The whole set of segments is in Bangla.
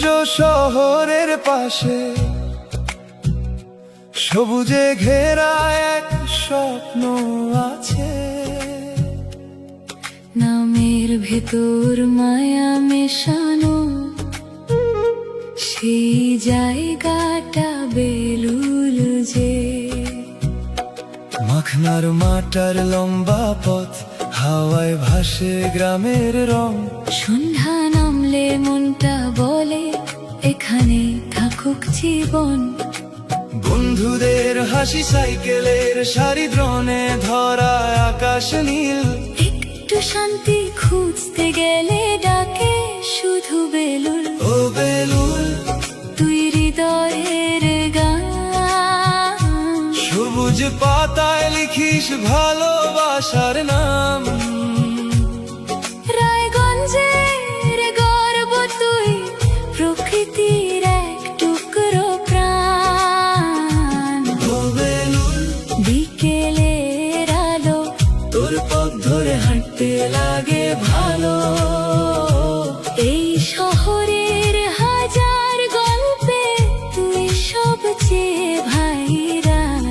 কুঞ্জ শহরের পাশে সবুজে ঘেরা এক স্বপ্ন আছে। নামের ভেতর মায়া মেশানো, সেই জায়গাটা বেলুল যে। মাখনার মাটার লম্বা পথ, হাওয়ায় ভাসে গ্রামের রং। সন্ধ্যা নামলে মনটা বলে এখানে থাকুক জীবন। বন্ধুদের হাসি, সাইকেলের সারি, দ্রোণে ধরা আকাশ নীল। একটু শান্তি খুঁজতে গেলে ডাকে শুধু বেলুল। ও বেলুল, তুই হৃদয়ের গান। সবুজ পাতায় লিখিস ভালোবাসার নাম। রায়গঞ্জের গর্ব তুই, প্রকৃতির এক টুকরো প্রাণ। ও বেলুল, বিকেলের আলো, তোর পথ ধরে হাঁটতে লাগে ভালো। এই শহরের হাজার গল্পে তুই সবচেয়ে ভাইরাল।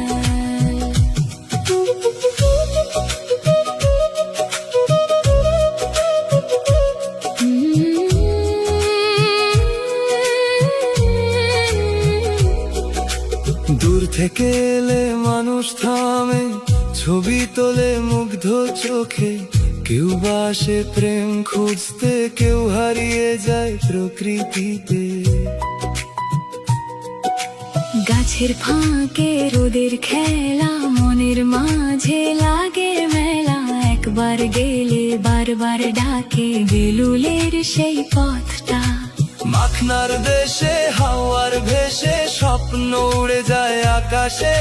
দূর থেকে এলে মানুষ থামে, ছবি তোলে মুগ্ধ চোখে। কেউ বাসে প্রেম খুঁজতে, কেউ হারিয়ে যায় প্রকৃতিতে। গাছের ফাঁকে রোদের খেলা, মনের মাঝে লাগে মেলা। একবার গেলে বারবার ডাকে বেলুলের সেই পথটা। মাখনার দেশে হাওয়ার ভেসে স্বপ্ন উড়ে যায় আকাশে।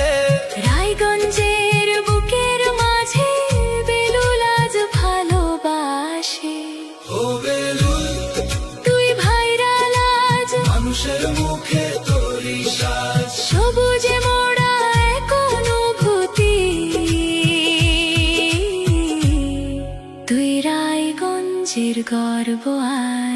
রায়গঞ্জের বুকের মাঝে বেলুল আজ ভালোবাসে। ও বেলুল, তুই ভাইরাল আজ, মানুষের মুখে তোরই সাজ। সবুজে মোড়া এক অনুভূতি। তুই রায়গঞ্জের গর্ব আজ।